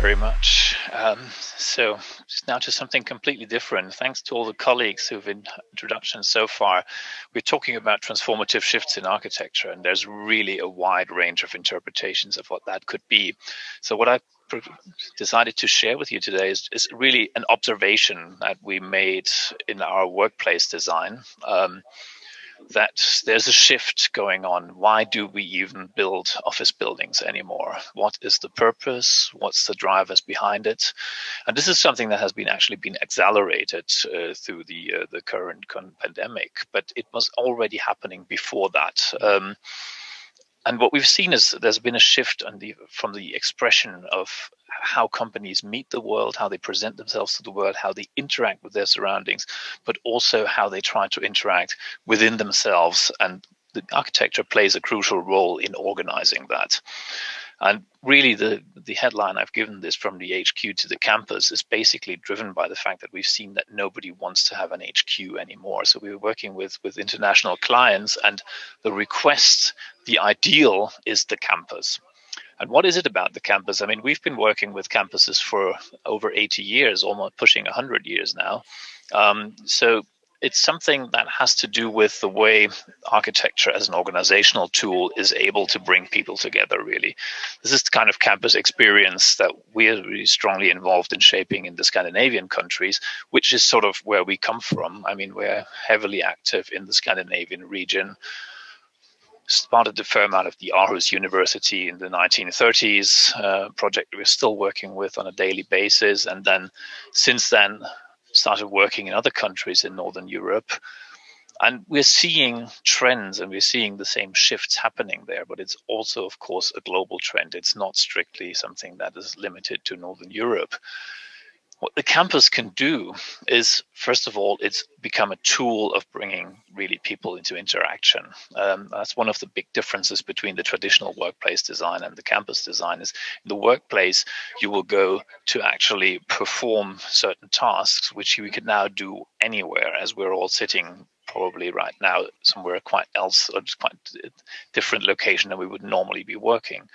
very much. So just now to something completely different. Thanks to all the colleagues who've been introductions so far. We're talking about transformative shifts in architecture, and there's really a wide range of interpretations of what that could be. So what I decided to share with you today is really an observation that we made in our workplace design. That there's a shift going on. Why do we even build office buildings anymore? What is the purpose? What's the drivers behind it? And this is something that has been accelerated through the current pandemic, but it was already happening before that. And what we've seen is there's been a shift from the expression of how companies meet the world, how they present themselves to the world, how they interact with their surroundings, but also how they try to interact within themselves. And the architecture plays a crucial role in organizing that. And really, the headline I've given this from the HQ to the campus is basically driven by the fact that we've seen that nobody wants to have an HQ anymore. So we were working with international clients, and the request, the ideal is the campus. And what is it about the campus? I mean, we've been working with campuses for over 80 years, almost pushing 100 years now. So it's something that has to do with the way architecture as an organizational tool is able to bring people together, really. This is the kind of campus experience that we are really strongly involved in shaping in the Scandinavian countries, which is sort of where we come from. I mean, we're heavily active in the Scandinavian region. Started the firm out of the Aarhus University in the 1930s, project we're still working with on a daily basis. And then since then, started working in other countries in Northern Europe. And we're seeing trends and we're seeing the same shifts happening there, but it's also, of course, a global trend. It's not strictly something that is limited to Northern Europe. What the campus can do is, first of all, it's become a tool of bringing really people into interaction. That's one of the big differences between the traditional workplace design and the campus design is in the workplace, you will go to actually perform certain tasks, which you can now do anywhere, as we're all sitting probably right now somewhere quite else, or just quite different location than we would normally be working.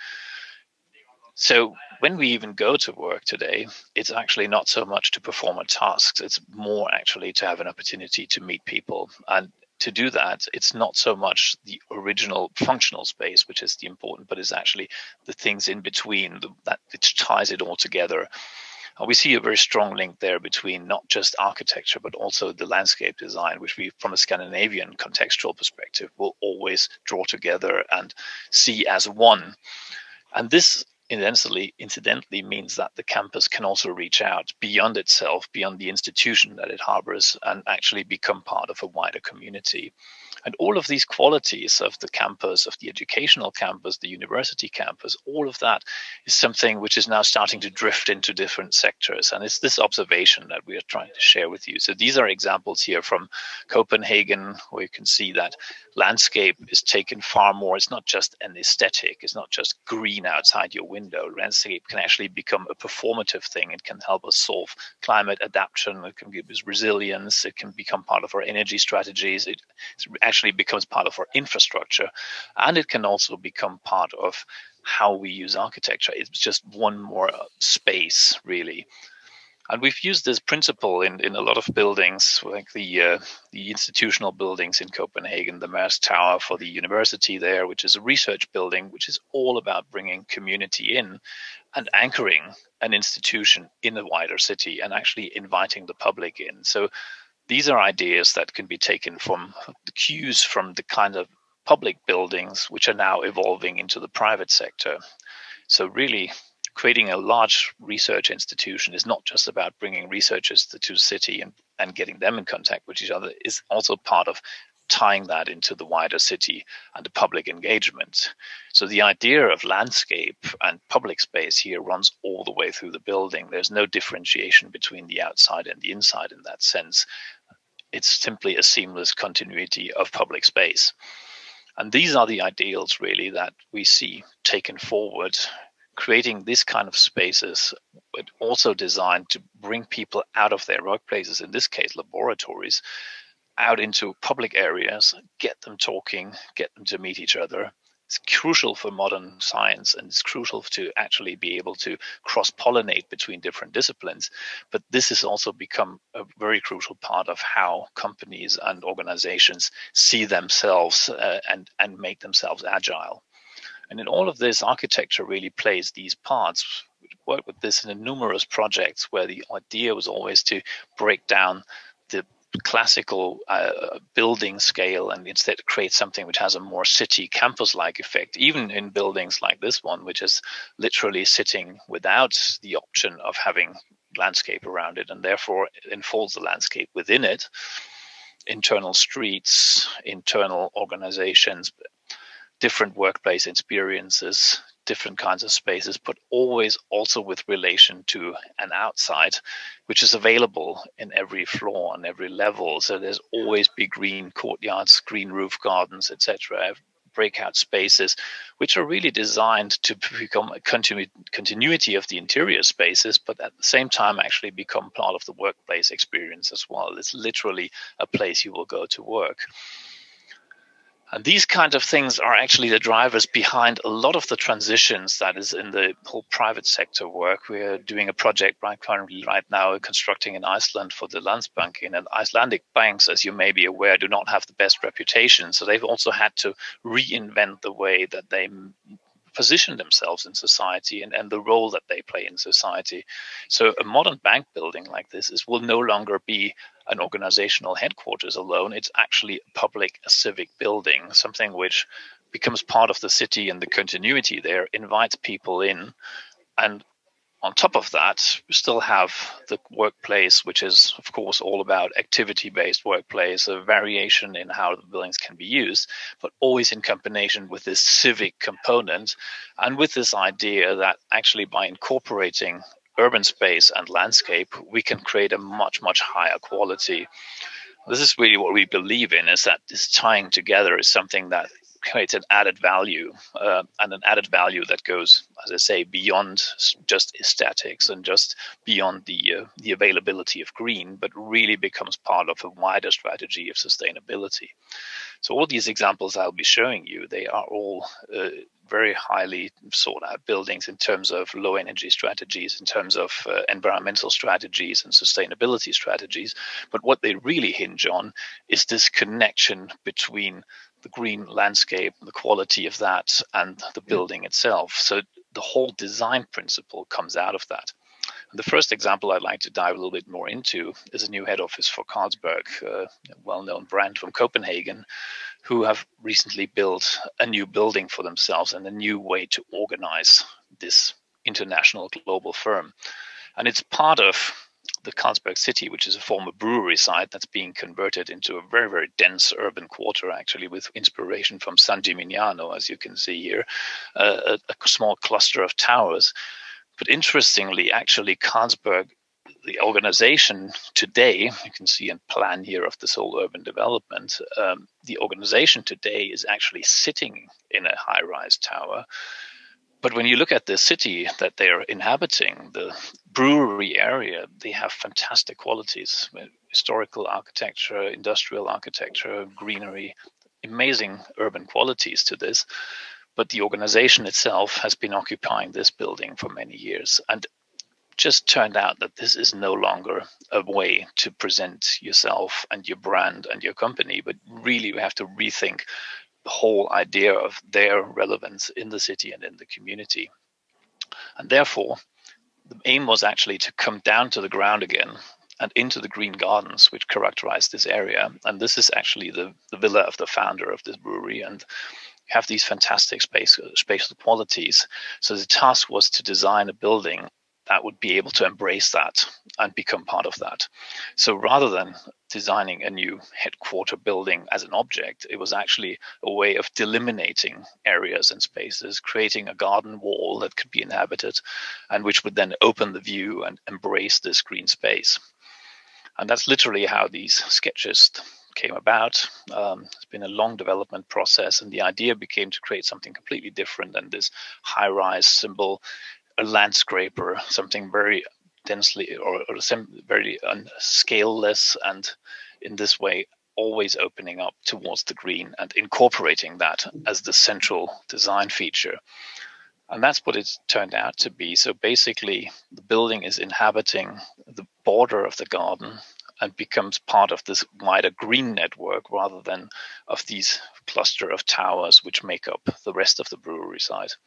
So when we even go to work today, it's actually not so much to perform a task. It's more actually to have an opportunity to meet people. And to do that, it's not so much the original functional space, which is the important, but it's actually the things in between that which ties it all together. And we see a very strong link there between not just architecture, but also the landscape design, which we, from a Scandinavian contextual perspective, will always draw together and see as one. And this incidentally means that the campus can also reach out beyond itself, beyond the institution that it harbors, and actually become part of a wider community. And all of these qualities of the campus, of the educational campus, the university campus, all of that is something which is now starting to drift into different sectors. And it's this observation that we are trying to share with you. So these are examples here from Copenhagen, where you can see that landscape is taken far more. It's not just an aesthetic. It's not just green outside your window. Landscape can actually become a performative thing. It can help us solve climate adaptation. It can give us resilience. It can become part of our energy strategies. It actually becomes part of our infrastructure, and it can also become part of how we use architecture. It's just one more space, really. And we've used this principle in a lot of buildings, like the institutional buildings in Copenhagen, the Mærsk Tower for the university there, which is a research building, which is all about bringing community in and anchoring an institution in a wider city and actually inviting the public in. So these are ideas that can be taken from the cues from the kind of public buildings, which are now evolving into the private sector. So really, creating a large research institution is not just about bringing researchers to the city and getting them in contact with each other. It's also part of tying that into the wider city and the public engagement. So the idea of landscape and public space here runs all the way through the building. There's no differentiation between the outside and the inside in that sense. It's simply a seamless continuity of public space. And these are the ideals, really, that we see taken forward, creating this kind of spaces, but also designed to bring people out of their workplaces, in this case, laboratories, out into public areas, get them talking, get them to meet each other, It's crucial for modern science, and it's crucial to actually be able to cross-pollinate between different disciplines. But this has also become a very crucial part of how companies and organizations see themselves and make themselves agile. And in all of this, architecture really plays these parts. We worked with this in numerous projects where the idea was always to break down the classical building scale and instead create something which has a more city campus-like effect, even in buildings like this one, which is literally sitting without the option of having landscape around it, and therefore enfolds the landscape within it. Internal streets, internal organizations, different workplace experiences, different kinds of spaces, but always also with relation to an outside, which is available in every floor and every level. So there's always be green courtyards, green roof gardens, etc., breakout spaces, which are really designed to become a continuity of the interior spaces, but at the same time actually become part of the workplace experience as well. It's literally a place you will go to work. And these kind of things are actually the drivers behind a lot of the transitions that is in the whole private sector work. We're doing a project currently right now constructing in Iceland for the Landsbankin, and Icelandic banks, as you may be aware, do not have the best reputation. So they've also had to reinvent the way that they position themselves in society and the role that they play in society. So a modern bank building like this will no longer be an organizational headquarters alone. It's actually a civic building, something which becomes part of the city, and the continuity there invites people in. And on top of that, we still have the workplace, which is, of course, all about activity-based workplace, a variation in how the buildings can be used, but always in combination with this civic component and with this idea that actually by incorporating urban space and landscape, we can create a much, much higher quality. This is really what we believe in, is that this tying together is something that creates an added value, and an added value that goes, as I say, beyond just aesthetics and just beyond the availability of green, but really becomes part of a wider strategy of sustainability. So all these examples I'll be showing you, they are all very highly sought out buildings in terms of low energy strategies, in terms of environmental strategies and sustainability strategies. But what they really hinge on is this connection between the green landscape, the quality of that, and the building itself. So the whole design principle comes out of that. And the first example I'd like to dive a little bit more into is a new head office for Carlsberg, a well-known brand from Copenhagen, who have recently built a new building for themselves and a new way to organize this international global firm. And it's part of the Carlsberg city, which is a former brewery site that's being converted into a very, very dense urban quarter, actually, with inspiration from San Gimignano, as you can see here, a small cluster of towers. But interestingly, actually, Carlsberg, the organization today, you can see a plan here of this whole urban development, the organization today is actually sitting in a high-rise tower. But when you look at the city that they're inhabiting, the brewery area, they have fantastic qualities: historical architecture, industrial architecture, greenery, amazing urban qualities to this. But the organization itself has been occupying this building for many years, and just turned out that this is no longer a way to present yourself and your brand and your company, but really we have to rethink the whole idea of their relevance in the city and in the community. And therefore, the aim was actually to come down to the ground again and into the green gardens which characterize this area. And this is actually the villa of the founder of this brewery, and have these fantastic spatial qualities. So the task was to design a building that would be able to embrace that and become part of that. So rather than designing a new headquarter building as an object, it was actually a way of delimiting areas and spaces, creating a garden wall that could be inhabited and which would then open the view and embrace this green space. And that's literally how these sketches came about. It's been a long development process, and the idea became to create something completely different than this high-rise symbol, a landscaper, something very densely or very scaleless, and in this way always opening up towards the green and incorporating that as the central design feature. And that's what it's turned out to be. So basically, the building is inhabiting the border of the garden and becomes part of this wider green network rather than of these cluster of towers which make up the rest of the brewery site.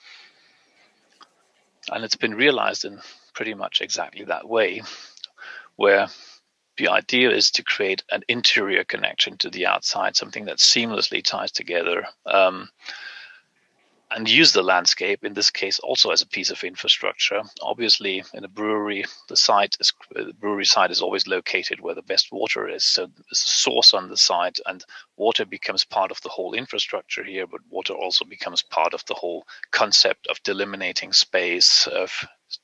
And it's been realized in pretty much exactly that way, where the idea is to create an interior connection to the outside, something that seamlessly ties together, and use the landscape, in this case, also as a piece of infrastructure. Obviously, in a brewery, the brewery site is always located where the best water is. So there's a source on the site, and water becomes part of the whole infrastructure here, but water also becomes part of the whole concept of delimiting space, of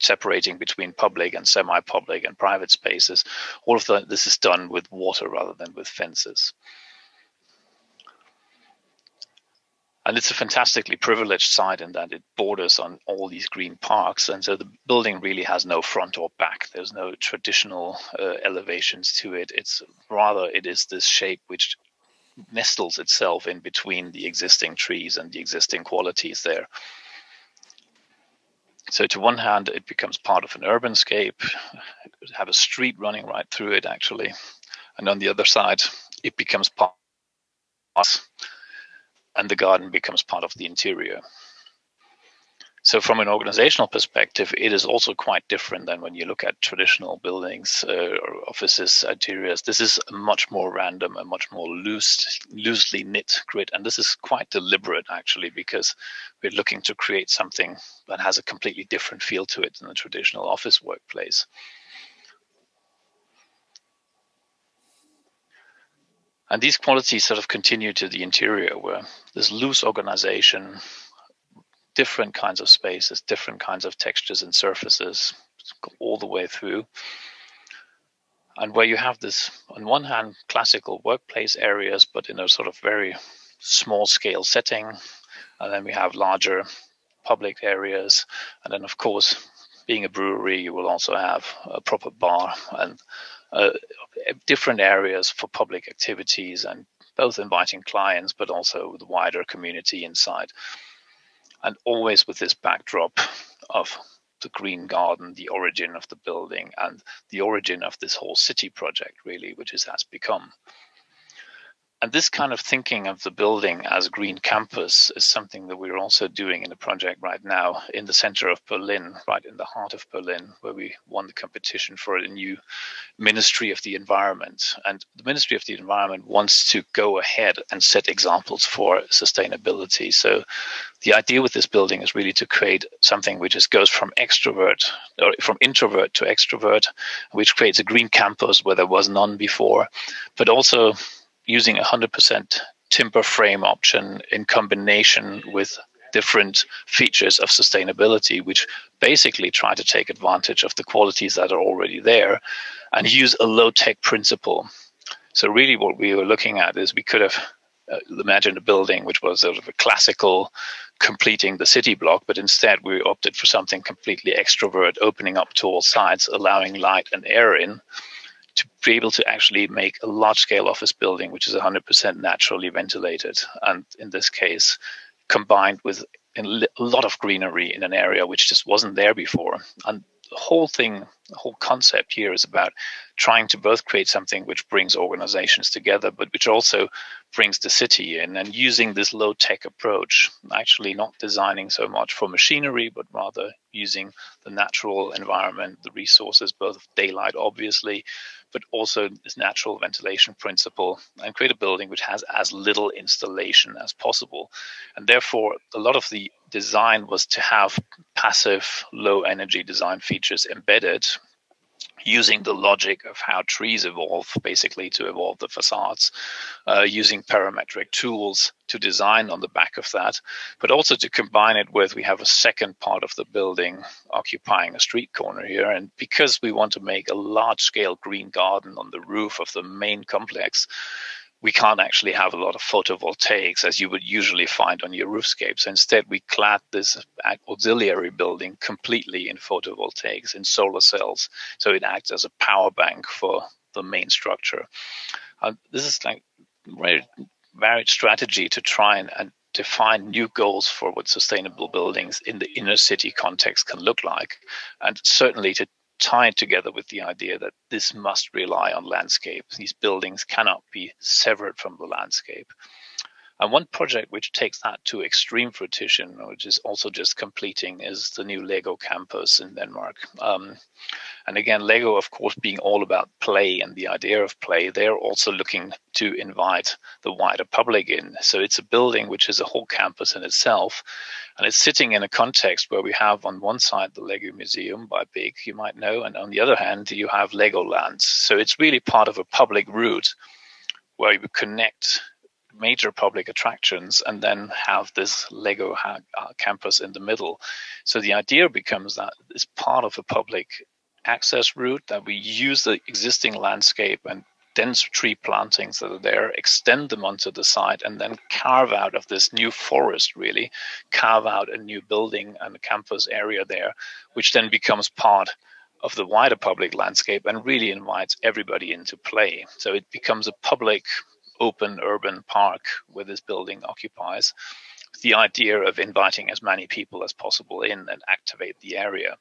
separating between public and semi-public and private spaces. All of this is done with water rather than with fences. And it's a fantastically privileged site in that it borders on all these green parks. And so the building really has no front or back. There's no traditional elevations to it. It is this shape which nestles itself in between the existing trees and the existing qualities there. So to one hand, it becomes part of an urban scape. It could have a street running right through it, actually. And on the other side, it becomes part of us, and the garden becomes part of the interior. So from an organizational perspective, it is also quite different than when you look at traditional buildings or offices, interiors. This is a much more random, a much more loosely knit grid. And this is quite deliberate, actually, because we're looking to create something that has a completely different feel to it than a traditional office workplace. And these qualities sort of continue to the interior, where there's loose organization, different kinds of spaces, different kinds of textures and surfaces all the way through. And where you have this, on one hand, classical workplace areas, but in a sort of very small scale setting. And then we have larger public areas. And then, of course, being a brewery, you will also have a proper bar and different areas for public activities, and both inviting clients, but also the wider community inside. And always with this backdrop of the green garden, the origin of the building, and the origin of this whole city project, really, which it has become. And this kind of thinking of the building as a green campus is something that we're also doing in a project right now in the center of Berlin, right in the heart of Berlin, where we won the competition for a new Ministry of the Environment. And the Ministry of the Environment wants to go ahead and set examples for sustainability. So the idea with this building is really to create something which goes from introvert to extrovert, which creates a green campus where there was none before, but also using 100% timber frame option in combination with different features of sustainability, which basically try to take advantage of the qualities that are already there and use a low-tech principle. So really what we were looking at is we could have imagined a building which was sort of a classical completing the city block, but instead we opted for something completely extrovert, opening up to all sides, allowing light and air in, to be able to actually make a large-scale office building which is 100% naturally ventilated, and in this case combined with a lot of greenery in an area which just wasn't there before. And the whole concept here is about trying to both create something which brings organizations together, but which also brings the city in, and using this low-tech approach, actually not designing so much for machinery, but rather using the natural environment, the resources, both of daylight, obviously, but also this natural ventilation principle, and create a building which has as little installation as possible. And therefore, a lot of the design was to have passive, low-energy design features embedded, using the logic of how trees evolve, basically to evolve the facades, using parametric tools to design on the back of that, but also to combine it with, we have a second part of the building occupying a street corner here. And because we want to make a large-scale green garden on the roof of the main complex, we can't actually have a lot of photovoltaics as you would usually find on your roofscapes. Instead, we clad this auxiliary building completely in photovoltaics, in solar cells. So it acts as a power bank for the main structure. This is like very varied strategy to try and define new goals for what sustainable buildings in the inner city context can look like, and certainly to tie it together with the idea that this must rely on landscape. These buildings cannot be severed from the landscape. And one project which takes that to extreme fruition, which is also just completing, is the new Lego campus in Denmark. And again, Lego, of course, being all about play and the idea of play, they're also looking to invite the wider public in. So it's a building which is a whole campus in itself. And it's sitting in a context where we have on one side the Lego Museum by Big, you might know, and on the other hand, you have Legoland. So it's really part of a public route where you connect major public attractions and then have this Lego campus in the middle. So the idea becomes that it's part of a public access route, that we use the existing landscape and dense tree plantings that are there, extend them onto the site, and then carve out of this new forest, really, carve out a new building and a campus area there, which then becomes part of the wider public landscape and really invites everybody into play. So it becomes a public, open urban park where this building occupies, with the idea of inviting as many people as possible in and activate the area.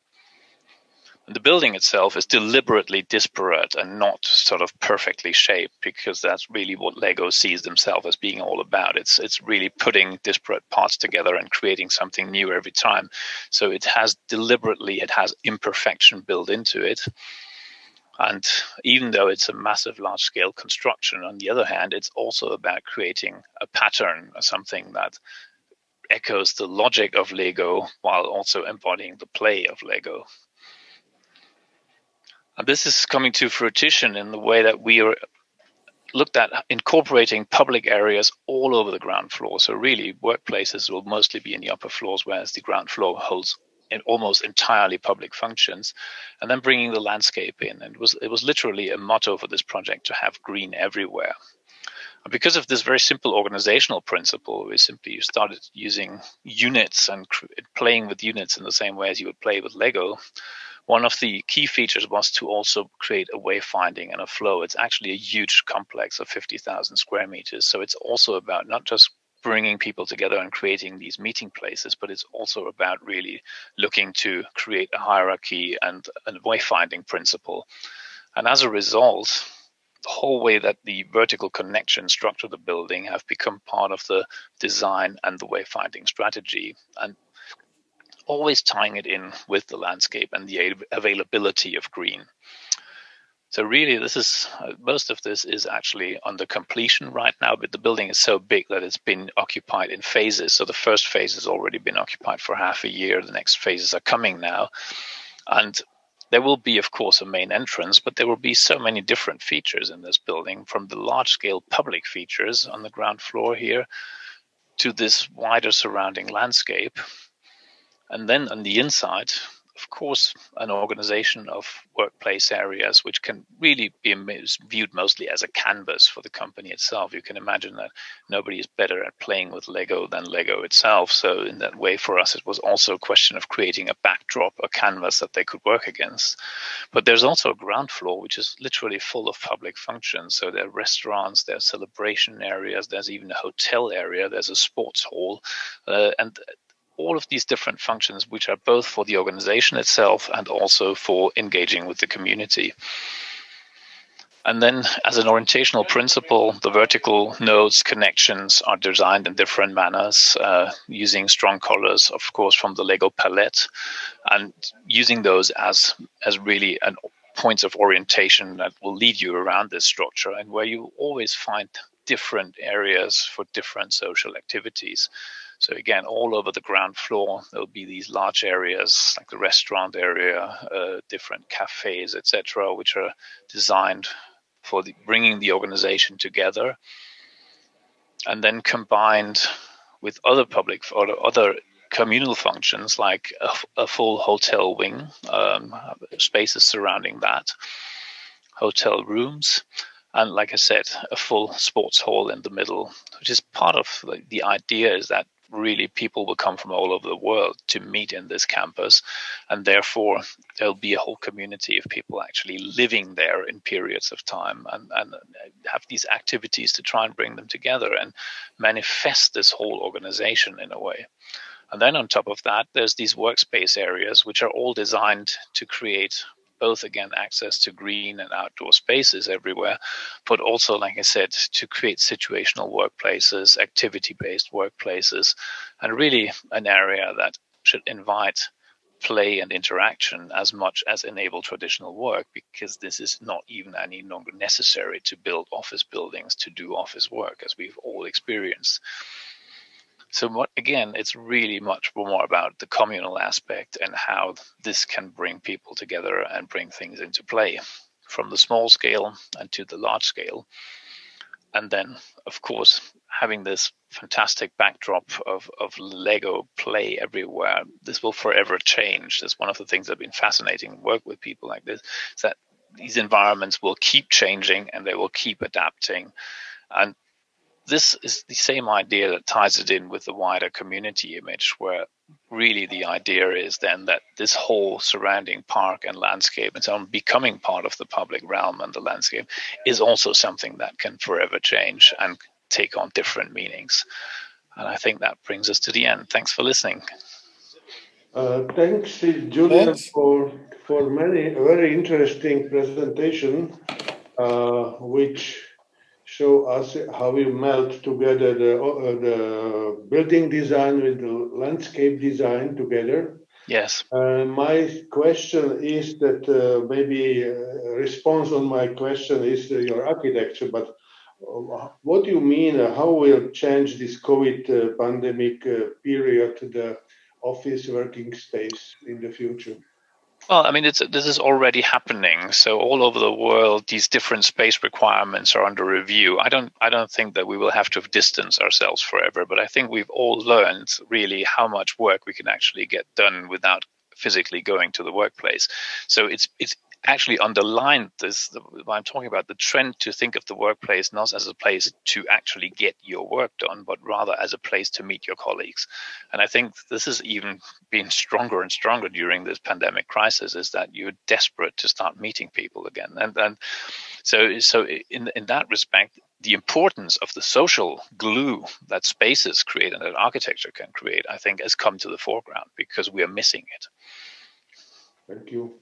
And the building itself is deliberately disparate and not sort of perfectly shaped, because that's really what Lego sees themselves as being all about. It's really putting disparate parts together and creating something new every time. So it has imperfection built into it. And even though it's a massive, large-scale construction, on the other hand, it's also about creating a pattern, something that echoes the logic of Lego while also embodying the play of Lego. And this is coming to fruition in the way that we are looked at incorporating public areas all over the ground floor. So really, workplaces will mostly be in the upper floors, whereas the ground floor holds in almost entirely public functions, and then bringing the landscape in. And it was literally a motto for this project to have green everywhere. And because of this very simple organizational principle, we simply started using units and playing with units in the same way as you would play with Lego. One of the key features was to also create a wayfinding and a flow. It's actually a huge complex of 50,000 square meters. So it's also about not just bringing people together and creating these meeting places, but it's also about really looking to create a hierarchy and a wayfinding principle. And as a result, the whole way that the vertical connection structure of the building have become part of the design and the wayfinding strategy, and always tying it in with the landscape and the availability of green. So really, this is most of this is actually under completion right now, but the building is so big that it's been occupied in phases. So the first phase has already been occupied for half a year. The next phases are coming now. And there will be, of course, a main entrance, but there will be so many different features in this building, from the large-scale public features on the ground floor here to this wider surrounding landscape. And then on the inside, of course, an organization of workplace areas, which can really be viewed mostly as a canvas for the company itself. You can imagine that nobody is better at playing with Lego than Lego itself. So in that way, for us, it was also a question of creating a backdrop, a canvas that they could work against. But there's also a ground floor, which is literally full of public functions. So there are restaurants, there are celebration areas, there's even a hotel area, there's a sports hall, and all of these different functions, which are both for the organization itself and also for engaging with the community. And then as an orientational principle, the vertical nodes connections are designed in different manners, using strong colors, of course, from the Lego palette, and using those as really points of orientation that will lead you around this structure, and where you always find different areas for different social activities. So again, all over the ground floor, there'll be these large areas like the restaurant area, different cafes, etc., which are designed for bringing the organization together, and then combined with other public or other communal functions like a full hotel wing, spaces surrounding that, hotel rooms, and like I said, a full sports hall in the middle, which is part of the idea is that really people will come from all over the world to meet in this campus, and therefore there'll be a whole community of people actually living there in periods of time, and have these activities to try and bring them together and manifest this whole organization in a way. And then on top of that, there's these workspace areas, which are all designed to create both, again, access to green and outdoor spaces everywhere, but also, like I said, to create situational workplaces, activity-based workplaces, and really an area that should invite play and interaction as much as enable traditional work, because this is not even any longer necessary to build office buildings to do office work, as we've all experienced. So again, it's really much more about the communal aspect and how this can bring people together and bring things into play, from the small scale and to the large scale. And then, of course, having this fantastic backdrop of Lego play everywhere, this will forever change. That's one of the things that have been fascinating work with people like this, is that these environments will keep changing and they will keep adapting. And this is the same idea that ties it in with the wider community image, where really the idea is then that this whole surrounding park and landscape and so on, becoming part of the public realm and the landscape, is also something that can forever change and take on different meanings. And I think that brings us to the end. Thanks for listening. Thanks, Julian, for many very interesting presentation, which show us how we melt together the building design with the landscape design together. Yes. My question is that maybe response on my question is your architecture, but what do you mean? How will change this COVID pandemic period the office working space in the future? Well, I mean, this is already happening. So all over the world, these different space requirements are under review. I don't think that we will have to distance ourselves forever, but I think we've all learned really how much work we can actually get done without physically going to the workplace. So it's actually underlined this, what I'm talking about, the trend to think of the workplace not as a place to actually get your work done, but rather as a place to meet your colleagues. And I think this has even been stronger and stronger during this pandemic crisis, is that you're desperate to start meeting people again. And so in that respect, the importance of the social glue that spaces create and that architecture can create, I think, has come to the foreground because we are missing it. Thank you.